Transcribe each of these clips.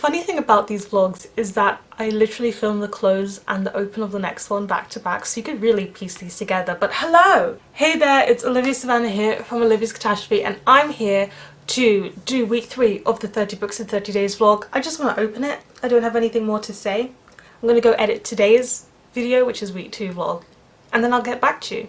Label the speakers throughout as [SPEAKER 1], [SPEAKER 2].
[SPEAKER 1] funny thing about these vlogs is that I literally film the close and the open of the next one back to back, so you could really piece these together. But hello! Hey there, it's Olivia-Savannah here from Olivia's Catastrophe, and I'm here to do week 3 of the 30 books in 30 days vlog. I just want to open it. I don't have anything more to say. I'm going to go edit today's video, which is week 2 vlog, and then I'll get back to you.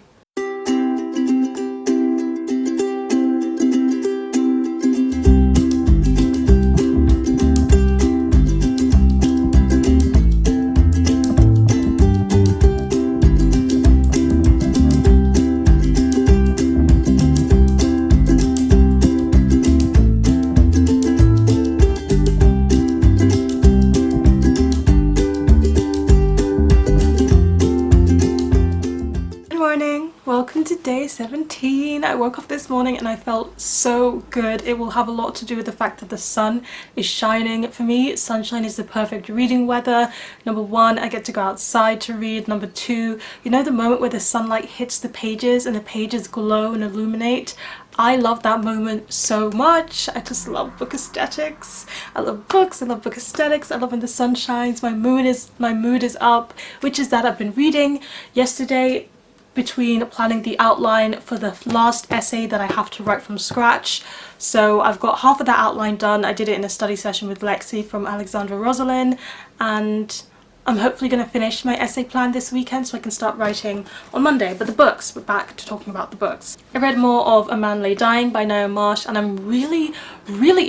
[SPEAKER 1] Welcome to day 17. I woke up this morning and I felt so good. It will have a lot to do with the fact that the sun is shining. For me, sunshine is the perfect reading weather. Number 1, I get to go outside to read. Number 2, you know the moment where the sunlight hits the pages and the pages glow and illuminate? I love that moment so much. I just love book aesthetics. I love books, I love book aesthetics. I love when the sun shines. My mood is up, which is that I've been reading yesterday. Between planning the outline for the last essay that I have to write from scratch. So I've got half of that outline done. I did it in a study session with Lexi from Alexandra Rosalind, and I'm hopefully going to finish my essay plan this weekend so I can start writing on Monday. But the books, we're back to talking about the books. I read more of A Man Lay Dying by Ngaio Marsh, and I'm really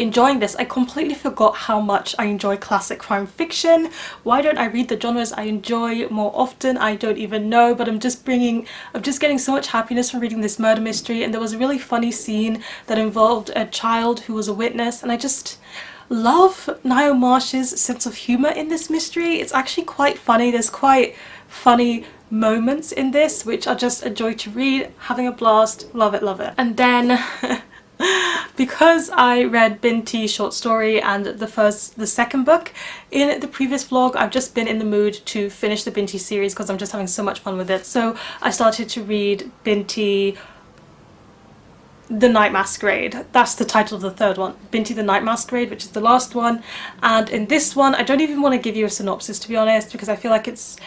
[SPEAKER 1] enjoying this. I completely forgot how much I enjoy classic crime fiction. Why don't I read the genres I enjoy more often? I don't even know, but I'm just getting so much happiness from reading this murder mystery. And there was a really funny scene that involved a child who was a witness, and I just love Ngaio Marsh's sense of humour in this mystery. It's actually quite funny. There's quite funny moments in this which are just a joy to read. Having a blast. Love it, love it. And then because I read Binti short story and the second book in the previous vlog, I've just been in the mood to finish the Binti series because I'm just having so much fun with it. So I started to read Binti The Night Masquerade. That's the title of the third one. Binti the Night Masquerade, which is the last one. And in this one, I don't even want to give you a synopsis, to be honest, because I feel like it's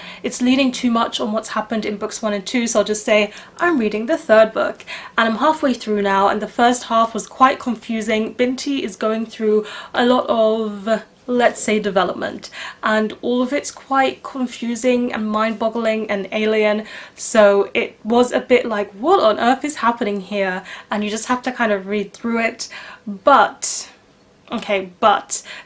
[SPEAKER 1] leading too much on what's happened in books 1 and 2, so I'll just say I'm reading the third book. And I'm halfway through now, and the first half was quite confusing. Binti is going through a lot of, let's say, development, and all of it's quite confusing and mind-boggling and alien, so it was a bit like, what on earth is happening here? And you just have to kind of read through it. But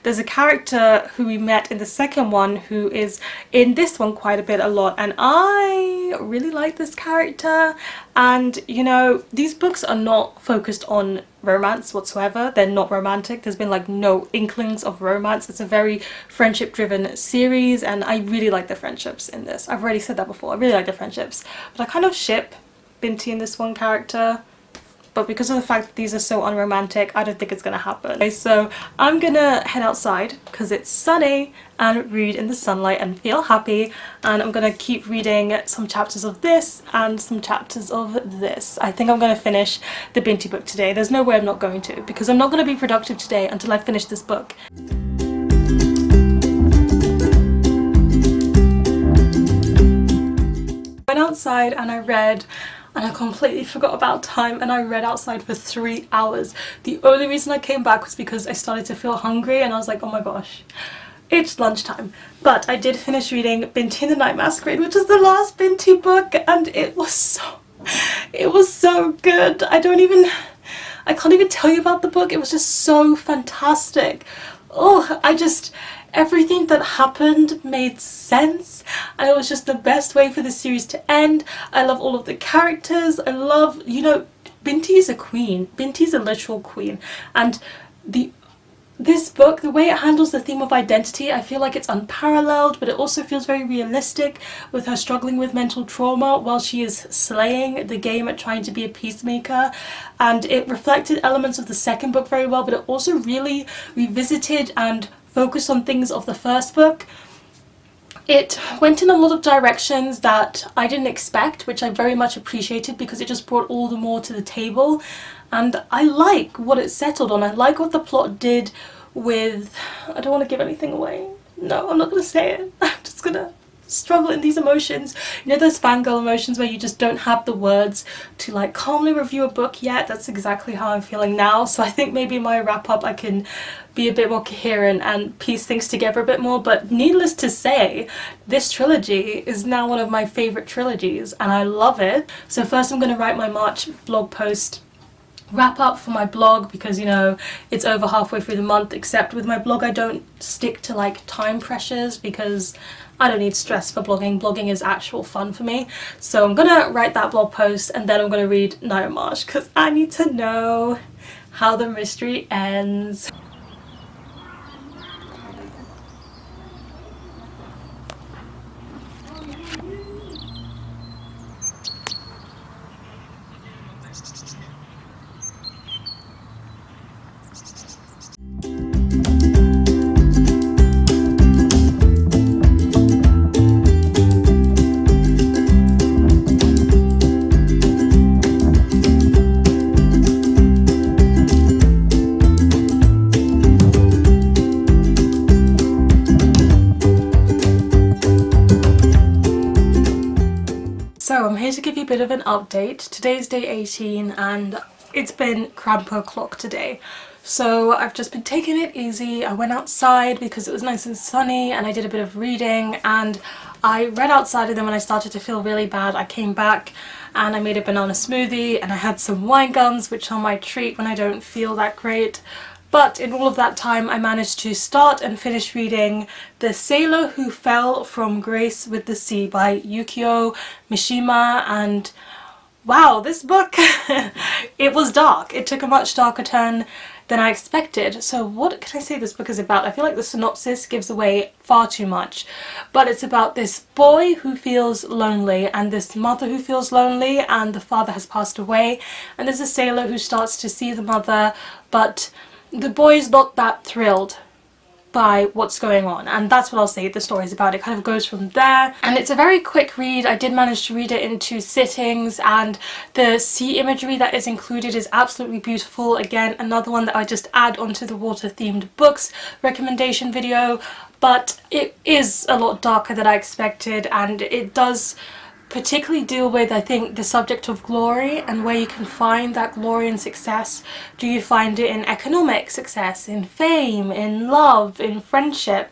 [SPEAKER 1] there's a character who we met in the second one who is in this one quite a lot, and I really like this character. And you know, these books are not focused on romance whatsoever. They're not romantic. There's been like no inklings of romance. It's a very friendship driven series, and I really like the friendships in this. I've already said that before. I really like the friendships, but I kind of ship Binti and this one character. But because of the fact that these are so unromantic, I don't think it's gonna happen. Okay, so I'm gonna head outside because it's sunny and read in the sunlight and feel happy. And I'm gonna keep reading some chapters of this and some chapters of this. I think I'm gonna finish the Binti book today. There's no way I'm not going to, because I'm not gonna be productive today until I finish this book. I went outside and I read, and I completely forgot about time, and I read outside for 3 hours. The only reason I came back was because I started to feel hungry, and I was like, oh my gosh, it's lunchtime. But I did finish reading Binti the Night Masquerade, which is the last Binti book, and it was so good. I can't even tell you about the book. It was just so fantastic. Oh, everything that happened made sense, and it was just the best way for the series to end. I love all of the characters. I love, you know, Binti is a queen. Binti is a literal queen, and this book, the way it handles the theme of identity, I feel like it's unparalleled, but it also feels very realistic with her struggling with mental trauma while she is slaying the game at trying to be a peacemaker. And it reflected elements of the second book very well, but it also really revisited and focused on things of the first book. It went in a lot of directions that I didn't expect, which I very much appreciated because it just brought all the more to the table. And I like what it settled on. I like what the plot did with, I don't want to give anything away. No, I'm not going to say it. I'm just going to struggle in these emotions. You know those fangirl emotions where you just don't have the words to like calmly review a book yet? That's exactly how I'm feeling now. So I think maybe in my wrap up I can be a bit more coherent and piece things together a bit more. But needless to say, this trilogy is now one of my favourite trilogies and I love it. So first I'm going to write my March blog post wrap up for my blog, because you know it's over halfway through the month, except with my blog I don't stick to like time pressures because I don't need stress for blogging. Blogging is actual fun for me. So I'm gonna write that blog post and then I'm gonna read Ngaio Marsh because I need to know how the mystery ends. So I'm here to give you a bit of an update. Today's day 18 and it's been crampo o'clock today. So I've just been taking it easy. I went outside because it was nice and sunny and I did a bit of reading and I read outside, and then when I started to feel really bad I came back and I made a banana smoothie and I had some wine gums, which are my treat when I don't feel that great. But in all of that time I managed to start and finish reading The Sailor Who Fell from Grace with the Sea by Yukio, Mishima, and wow, this book, it was dark. It took a much darker turn than I expected. So what can I say this book is about? I feel like the synopsis gives away far too much, but it's about this boy who feels lonely and this mother who feels lonely, and the father has passed away, and there's a sailor who starts to see the mother, but the boy's not that thrilled by what's going on, and that's what I'll say the story's about. It kind of goes from there, and it's a very quick read. I did manage to read it in 2 sittings, and the sea imagery that is included is absolutely beautiful. Again, another one that I just add onto the water themed books recommendation video, but it is a lot darker than I expected, and it does particularly deal with, I think, the subject of glory and where you can find that glory and success. Do you find it in economic success, in fame, in love, in friendship,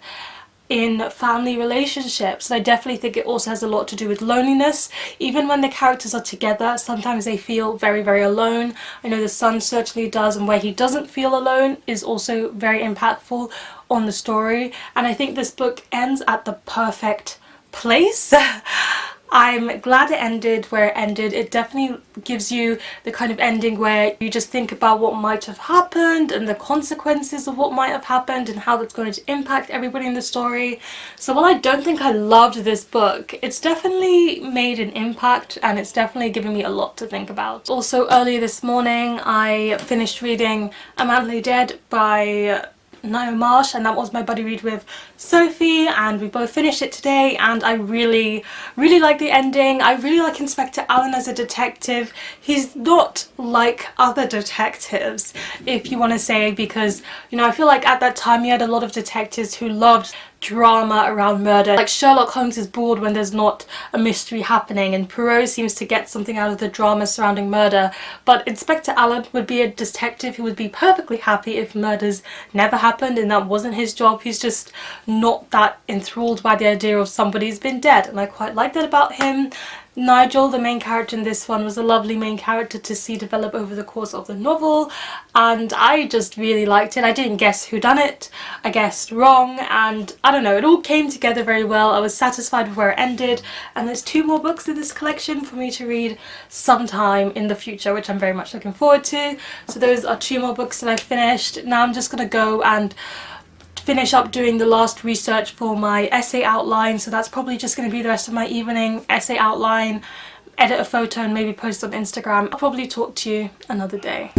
[SPEAKER 1] in family relationships? And I definitely think it also has a lot to do with loneliness. Even when the characters are together, sometimes they feel very, very alone. I know the son certainly does, and where he doesn't feel alone is also very impactful on the story. And I think this book ends at the perfect place. I'm glad it ended where it ended. It definitely gives you the kind of ending where you just think about what might have happened and the consequences of what might have happened and how that's going to impact everybody in the story. So while I don't think I loved this book, it's definitely made an impact and it's definitely given me a lot to think about. Also, earlier this morning I finished reading A Man Lay Dead by Ngaio Marsh, and that was my buddy read with Sophie, and we both finished it today, and I really like the ending. I really like Inspector Allen as a detective. He's not like other detectives, if you want to say, because, you know, I feel like at that time you had a lot of detectives who loved drama around murder. Like Sherlock Holmes is bored when there's not a mystery happening, and Poirot seems to get something out of the drama surrounding murder, but Inspector Allen would be a detective who would be perfectly happy if murders never happened and that wasn't his job. He's just not that enthralled by the idea of somebody's been dead, and I quite like that about him. Nigel, the main character in this one, was a lovely main character to see develop over the course of the novel, and I just really liked it. I didn't guess who done it, I guessed wrong, and I don't know, it all came together very well. I was satisfied with where it ended, and there's 2 more books in this collection for me to read sometime in the future, which I'm very much looking forward to. So those are 2 more books that I finished. Now I'm just gonna go and finish up doing the last research for my essay outline, so that's probably just going to be the rest of my evening. Essay outline, edit a photo and maybe post on Instagram. I'll probably talk to you another day.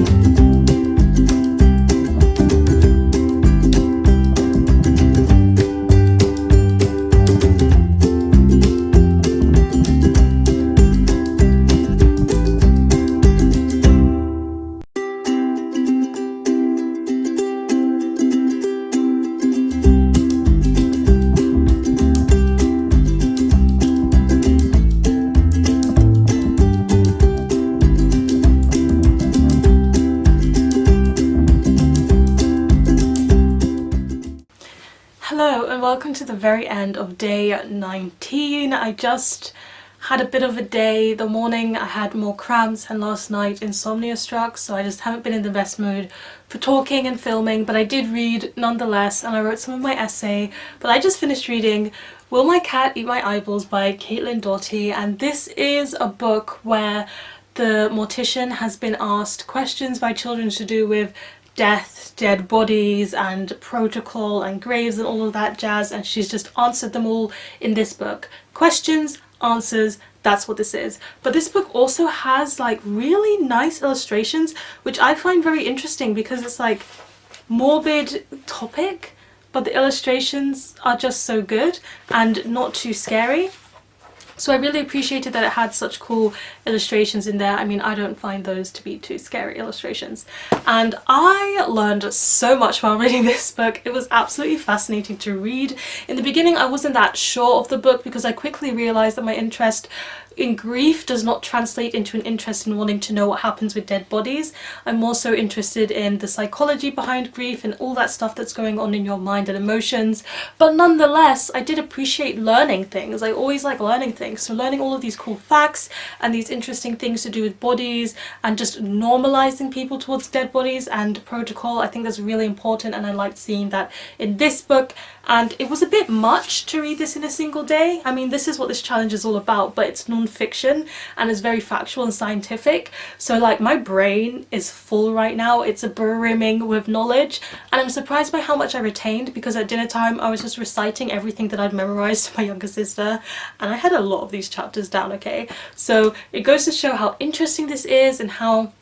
[SPEAKER 1] Hello and welcome to the very end of day 19. I just had a bit of a day. The morning I had more cramps and last night insomnia struck, so I just haven't been in the best mood for talking and filming, but I did read nonetheless and I wrote some of my essay. But I just finished reading Will My Cat Eat My Eyeballs by Doughty, and this is a book where the mortician has been asked questions by children to do with death, dead bodies and protocol and graves and all of that jazz, and she's just answered them all in this book. Questions, answers, that's what this is. But this book also has like really nice illustrations, which I find very interesting because it's like morbid topic, but the illustrations are just so good and not too scary. So I really appreciated that it had such cool illustrations in there. I mean, I don't find those to be too scary illustrations. And I learned so much while reading this book. It was absolutely fascinating to read. In the beginning, I wasn't that sure of the book because I quickly realized that my interest in grief does not translate into an interest in wanting to know what happens with dead bodies. I'm more so interested in the psychology behind grief and all that stuff that's going on in your mind and emotions. But nonetheless, I did appreciate learning things. I always like learning things. So learning all of these cool facts and these interesting things to do with bodies and just normalizing people towards dead bodies and protocol, I think that's really important, and I liked seeing that in this book. And it was a bit much to read this in a single day. I mean, this is what this challenge is all about, but it's non-fiction and it's very factual and scientific. So like my brain is full right now. It's brimming with knowledge, and I'm surprised by how much I retained, because at dinner time I was just reciting everything that I'd memorized to my younger sister, and I had a lot of these chapters down, okay? So it goes to show how interesting this is and how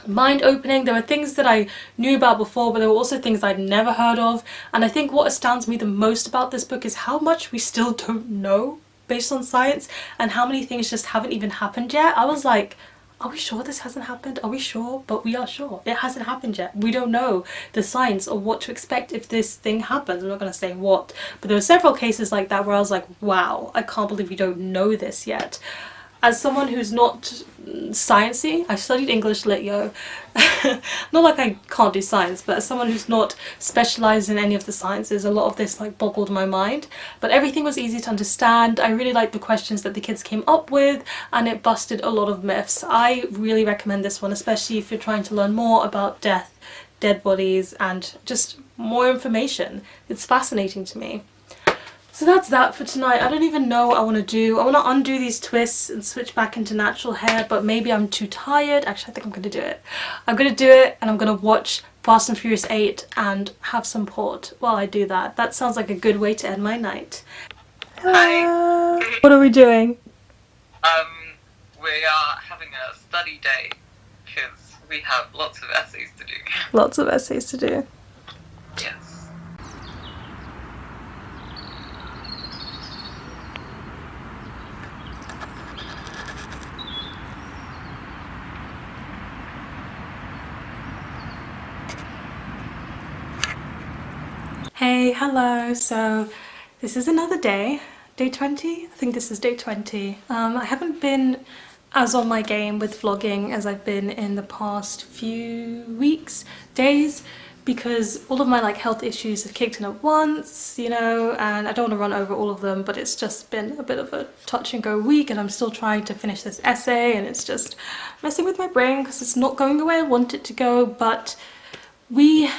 [SPEAKER 1] mind-opening. There were things that I knew about before, but there were also things I'd never heard of. And I think what astounds me the most about this book is how much we still don't know based on science, and how many things just haven't even happened yet. I was like, are we sure this hasn't happened? Are we sure? But we are sure. It hasn't happened yet. We don't know the science or what to expect if this thing happens. I'm not going to say what, but there were several cases like that where I was like, wow, I can't believe we don't know this yet. As someone who's not sciencey, I studied English Lit, yo. Not like I can't do science, but as someone who's not specialised in any of the sciences, a lot of this like boggled my mind. But everything was easy to understand. I really liked the questions that the kids came up with, and it busted a lot of myths. I really recommend this one, especially if you're trying to learn more about death, dead bodies, and just more information. It's fascinating to me. So that's that for tonight. I don't even know what I want to do. I want to undo these twists and switch back into natural hair, but maybe I'm too tired. Actually, I think I'm going to do it. I'm going to do it, and I'm going to watch Fast and Furious 8 and have some port while I do that. That sounds like a good way to end my night.
[SPEAKER 2] Hi.
[SPEAKER 1] What are we doing?
[SPEAKER 2] We are having a study day because we have lots of essays to do.
[SPEAKER 1] Lots of essays to do.
[SPEAKER 2] Yes.
[SPEAKER 1] Hey, hello. So this is another day. Day 20? I think this is day 20. I haven't been as on my game with vlogging as I've been in the past few weeks, days, because all of my like health issues have kicked in at once, you know, and I don't want to run over all of them, but it's just been a bit of a touch and go week, and I'm still trying to finish this essay, and it's just messing with my brain because it's not going the way I want it to go, but we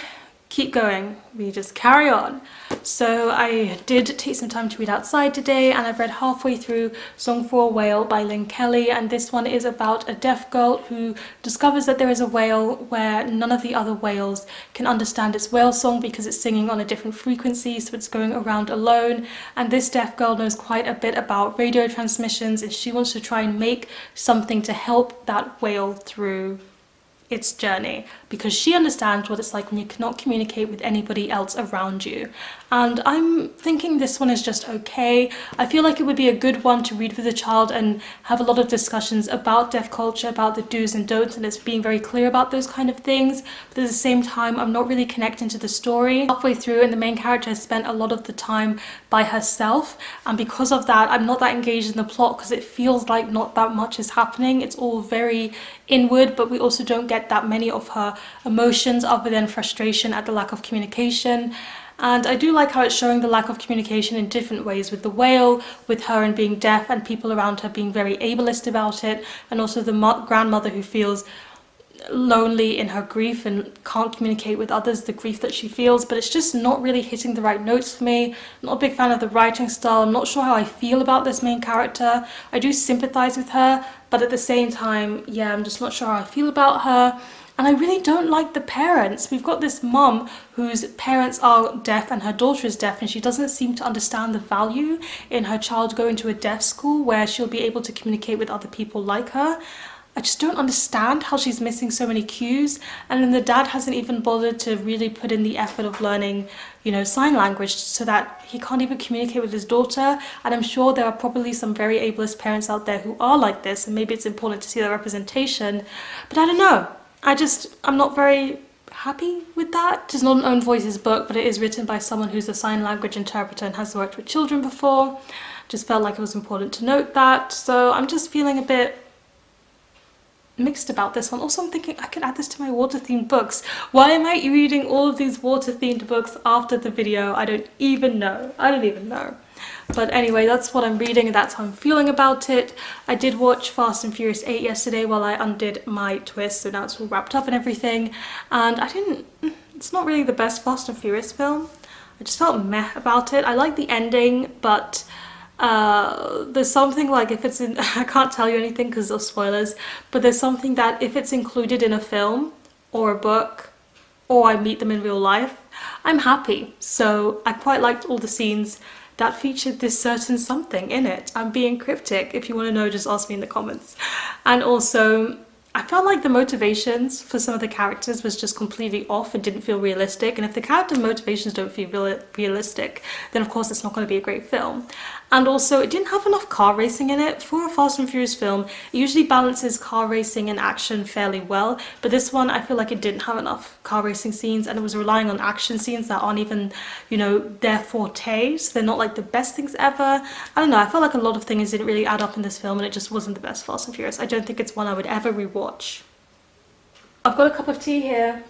[SPEAKER 1] keep going, we just carry on. So I did take some time to read outside today, and I've read halfway through Song for a Whale by Lynne, and this one is about a deaf girl who discovers that there is a whale where none of the other whales can understand its whale song because it's singing on a different frequency, so it's going around alone. And this deaf girl knows quite a bit about radio transmissions, and she wants to try and make something to help that whale through its journey, because she understands what it's like when you cannot communicate with anybody else around you. And I'm thinking this one is just okay. I feel like it would be a good one to read with a child and have a lot of discussions about deaf culture, about the do's and don'ts, and it's being very clear about those kind of things. But at the same time, I'm not really connecting to the story halfway through, and the main character has spent a lot of the time by herself, and because of that I'm not that engaged in the plot because it feels like not that much is happening. It's all very inward, but we also don't get that many of her emotions other than frustration at the lack of communication. And I do like how it's showing the lack of communication in different ways, with the whale, with her and being deaf, and people around her being very ableist about it, and also the grandmother who feels lonely in her grief and can't communicate with others the grief that she feels. But it's just not really hitting the right notes for me. I'm not a big fan of the writing style. I'm not sure how I feel about this main character. I do sympathize with her, but at the same time, yeah, I'm just not sure how I feel about her. And I really don't like the parents. We've got this mum whose parents are deaf and her daughter is deaf, and she doesn't seem to understand the value in her child going to a deaf school where she'll be able to communicate with other people like her. I just don't understand how she's missing so many cues. And then the dad hasn't even bothered to really put in the effort of learning, you know, sign language, so that he can't even communicate with his daughter. And I'm sure there are probably some very ableist parents out there who are like this, and maybe it's important to see their representation. But I don't know. I'm not very happy with that. It's not an own voices book, but it is written by someone who's a sign language interpreter and has worked with children before. Just felt like it was important to note that. So I'm just feeling a bit mixed about this one. Also, I'm thinking I could add this to my water themed books. Why am I reading all of these water themed books after the video? I don't even know. But anyway, that's what I'm reading and that's how I'm feeling about it. I did watch Fast and Furious 8 yesterday while I undid my twist, so now it's all wrapped up and everything. And it's not really the best Fast and Furious film. I just felt meh about it. I like the ending, but there's something like, if it's in, I can't tell you anything because of spoilers, but there's something that if it's included in a film or a book, or I meet them in real life, I'm happy. So I quite liked all the scenes that featured this certain something in it. I'm being cryptic. If you want to know, just ask me in the comments. And also, I felt like the motivations for some of the characters was just completely off and didn't feel realistic. And if the character motivations don't feel realistic, then of course it's not going to be a great film. And also, it didn't have enough car racing in it. For a Fast and Furious film, it usually balances car racing and action fairly well. But this one, I feel like it didn't have enough car racing scenes, and it was relying on action scenes that aren't even, you know, their fortes. They're not like the best things ever. I don't know, I felt like a lot of things didn't really add up in this film, and it just wasn't the best Fast and Furious. I don't think it's one I would ever rewatch. I've got a cup of tea here.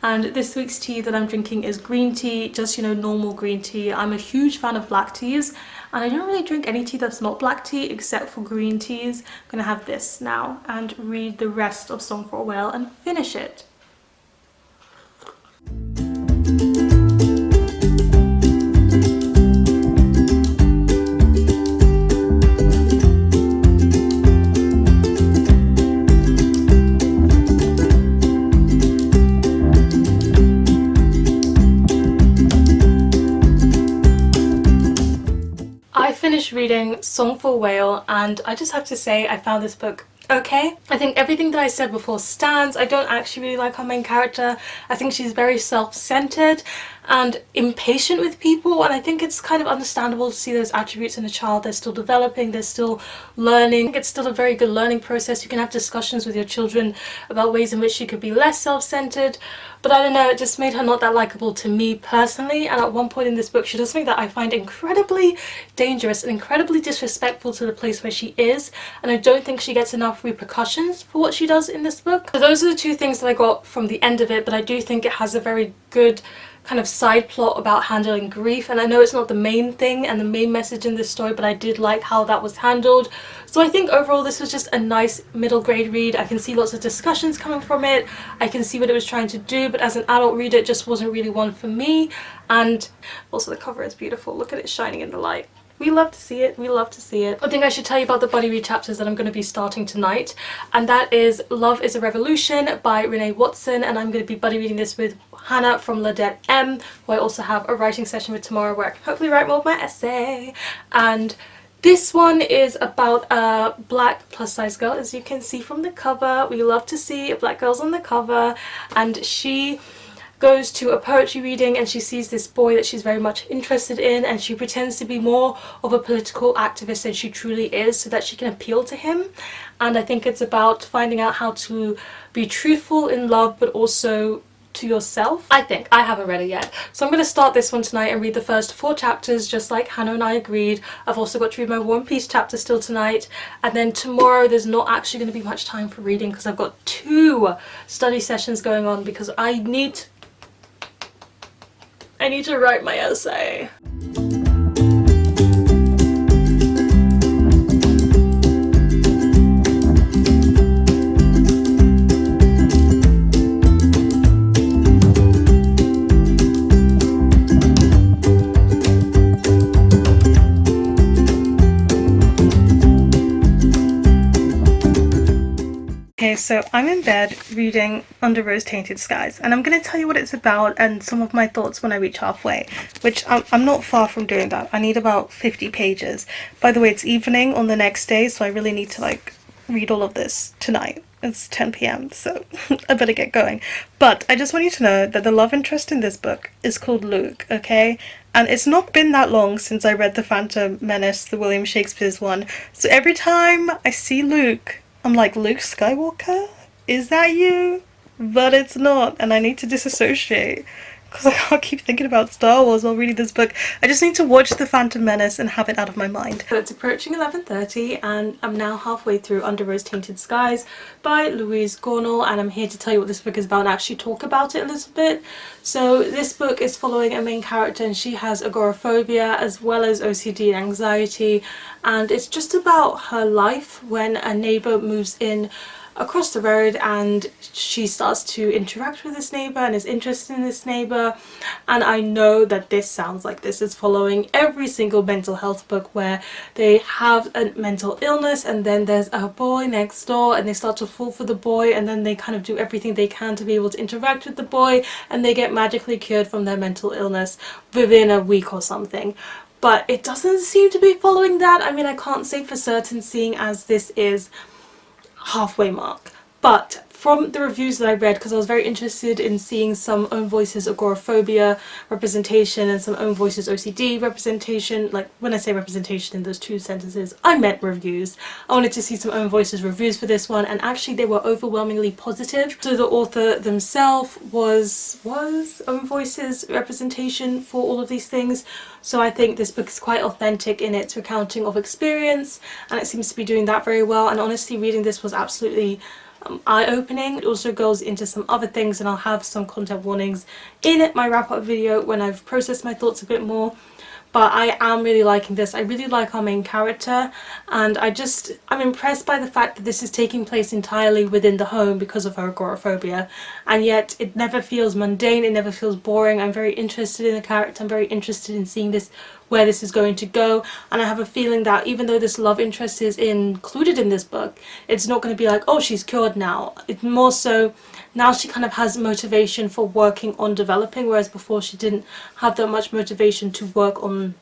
[SPEAKER 1] And this week's tea that I'm drinking is green tea, just, you know, normal green tea. I'm a huge fan of black teas, and I don't really drink any tea that's not black tea except for green teas. I'm gonna have this now and read the rest of Song for a Whale and finish it. Finished reading Song for a Whale, and I just have to say I found this book okay. I think everything that I said before stands. I don't actually really like our main character. I think she's very self-centered and impatient with people, and I think it's kind of understandable to see those attributes in a child. They're still developing, they're still learning. I think it's still a very good learning process. You can have discussions with your children about ways in which she could be less self-centered, but I don't know, it just made her not that likable to me personally. And at one point in this book she does something that I find incredibly dangerous and incredibly disrespectful to the place where she is, and I don't think she gets enough repercussions for what she does in this book. So those are the two things that I got from the end of it, but I do think it has a very good kind of side plot about handling grief, and I know it's not the main thing and the main message in this story, but I did like how that was handled. So I think overall this was just a nice middle grade read. I can see lots of discussions coming from it, I can see what it was trying to do, but as an adult reader it just wasn't really one for me. And also the cover is beautiful, look at it shining in the light. We love to see it, we love to see it. I think I should tell you about the buddy read chapters that I'm going to be starting tonight, and that is Love is a Revolution by Renee Watson, and I'm going to be buddy reading this with Hannah from Ladette M, who I also have a writing session with tomorrow where I can hopefully write more of my essay. And this one is about a black plus size girl, as you can see from the cover. We love to see black girls on the cover, and she goes to a poetry reading and she sees this boy that she's very much interested in, and she pretends to be more of a political activist than she truly is so that she can appeal to him. And I think it's about finding out how to be truthful in love, but also to yourself. I think. I haven't read it yet. So I'm going to start this one tonight and read the first 4 chapters just like Hannah and I agreed. I've also got to read my One Piece chapter still tonight, and then tomorrow there's not actually going to be much time for reading because I've got 2 study sessions going on because I need to write my essay. Okay, so I'm in bed reading Under Rose-Tainted Skies, and I'm going to tell you what it's about and some of my thoughts when I reach halfway, which I'm not far from doing that. I need about 50 pages. By the way, it's evening on the next day, so I really need to like read all of this tonight. It's 10 p.m, so I better get going. But I just want you to know that the love interest in this book is called Luke, okay? And it's not been that long since I read The Phantom Menace, the William Shakespeare's one, so every time I see Luke, I'm like, Luke Skywalker? Is that you? But it's not, and I need to disassociate because I can't keep thinking about Star Wars while reading this book. I just need to watch The Phantom Menace and have it out of my mind. So it's approaching 11:30 and I'm now halfway through Under Rose-Tainted Skies by Louise Gornall, and I'm here to tell you what this book is about and actually talk about it a little bit. So this book is following a main character, and she has agoraphobia as well as OCD and anxiety, and it's just about her life when a neighbour moves in across the road and she starts to interact with this neighbour and is interested in this neighbour. And I know that this sounds like this is following every single mental health book where they have a mental illness and then there's a boy next door and they start to fall for the boy, and then they kind of do everything they can to be able to interact with the boy and they get magically cured from their mental illness within a week or something. But it doesn't seem to be following that. I mean, I can't say for certain, seeing as this is halfway mark, but from the reviews that I read, because I was very interested in seeing some own voices agoraphobia representation and some own voices OCD representation, like when I say representation in those 2 sentences, I meant reviews. I wanted to see some own voices reviews for this one, and actually they were overwhelmingly positive. So the author themselves was own voices representation for all of these things. So I think this book is quite authentic in its recounting of experience, and it seems to be doing that very well. And honestly, reading this was absolutely eye-opening. It also goes into some other things, and I'll have some content warnings in my wrap-up video when I've processed my thoughts a bit more. But I am really liking this. I really like our main character, and I'm impressed by the fact that this is taking place entirely within the home because of her agoraphobia, and yet it never feels mundane, it never feels boring. I'm very interested in the character, I'm very interested in seeing this, where this is going to go, and I have a feeling that even though this love interest is included in this book, it's not going to be like, oh, she's cured now. It's more so now she kind of has motivation for working on developing, whereas before she didn't have that much motivation to work on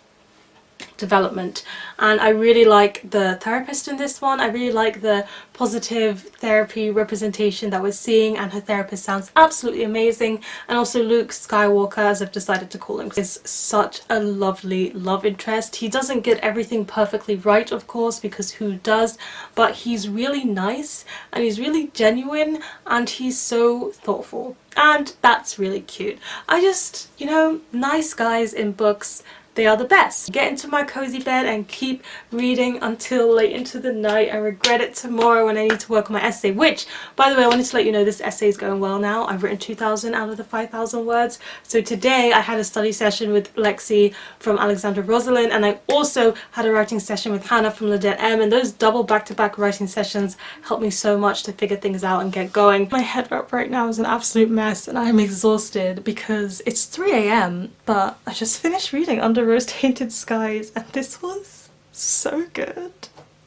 [SPEAKER 1] development. And I really like the therapist in this one. I really like the positive therapy representation that we're seeing, and her therapist sounds absolutely amazing. And also Luke Skywalker, as I've decided to call him, is such a lovely love interest. He doesn't get everything perfectly right, of course, because who does, but he's really nice and he's really genuine and he's so thoughtful, and that's really cute. I just, you know, nice guys in books, they are the best. Get into my cozy bed and keep reading until late into the night. I regret it tomorrow when I need to work on my essay, which, by the way, I wanted to let you know this essay is going well now. I've written 2,000 out of the 5,000 words. So today I had a study session with Lexi from Alexandra Rosalind, and I also had a writing session with Hannah from Ladette M, and those double back-to-back writing sessions helped me so much to figure things out and get going. My head wrap right now is an absolute mess and I'm exhausted because it's 3 a.m, but I just finished reading Under Rose-Tainted Skies and this was so good.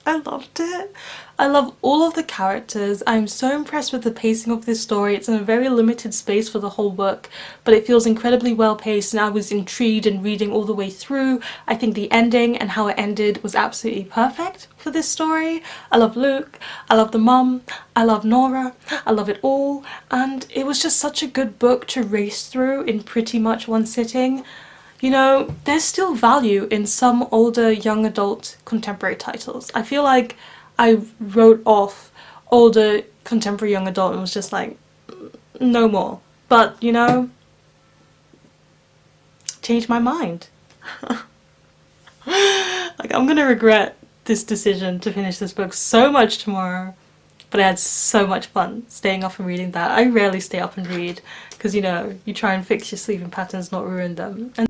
[SPEAKER 1] I loved it. I love all of the characters. I'm so impressed with the pacing of this story. It's in a very limited space for the whole book, but it feels incredibly well paced, and I was intrigued and reading all the way through. I think the ending and how it ended was absolutely perfect for this story. I love Luke, I love the mum, I love Nora, I love it all, and it was just such a good book to race through in pretty much one sitting. You know, there's still value in some older young adult contemporary titles. I feel like I wrote off older contemporary young adult and was just like, no more. but you know, changed my mind. Like, I'm gonna regret this decision to finish this book so much tomorrow, but I had so much fun staying up and reading that. I rarely stay up and read because, you know, you try and fix your sleeping patterns, not ruin them. And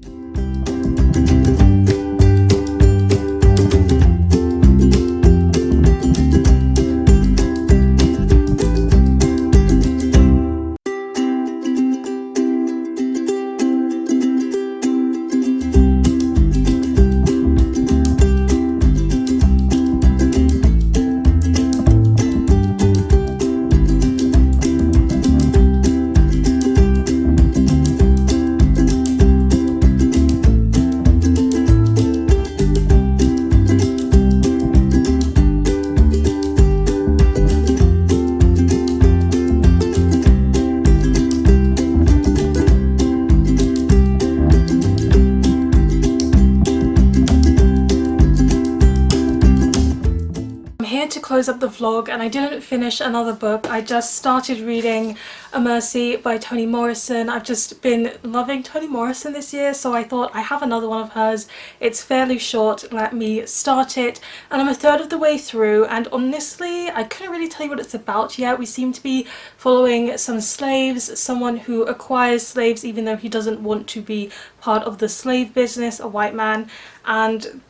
[SPEAKER 1] to close up the vlog, and I didn't finish another book. I just started reading A Mercy by Toni Morrison. I've just been loving Toni Morrison this year, so I thought I have another one of hers. It's fairly short, let me start it, and I'm a third of the way through, and honestly I couldn't really tell you what it's about yet. We seem to be following some slaves, someone who acquires slaves even though he doesn't want to be part of the slave business, a white man, and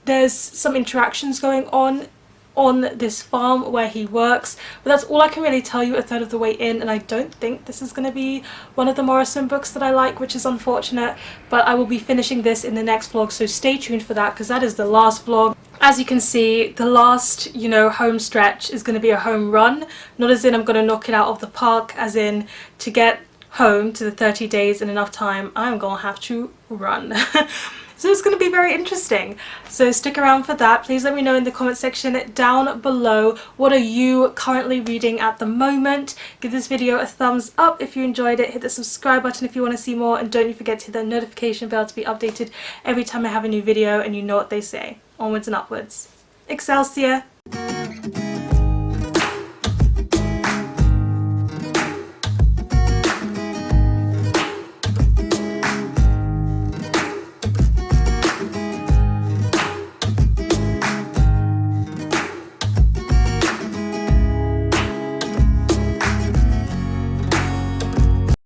[SPEAKER 1] there's some interactions going on this farm where he works, but that's all I can really tell you a third of the way in, and I don't think this is going to be one of the Morrison books that I like, which is unfortunate, but I will be finishing this in the next vlog, so stay tuned for that because that is the last vlog. As you can see, the last, you know, home stretch is going to be a home run, not as in I'm going to knock it out of the park, as in to get home to the 30 days in enough time I'm gonna have to run. So it's going to be very interesting. So stick around for that. Please let me know in the comment section down below, what are you currently reading at the moment? Give this video a thumbs up if you enjoyed it. Hit the subscribe button if you want to see more. And don't forget to hit the notification bell to be updated every time I have a new video. And you know what they say, onwards and upwards. Excelsior!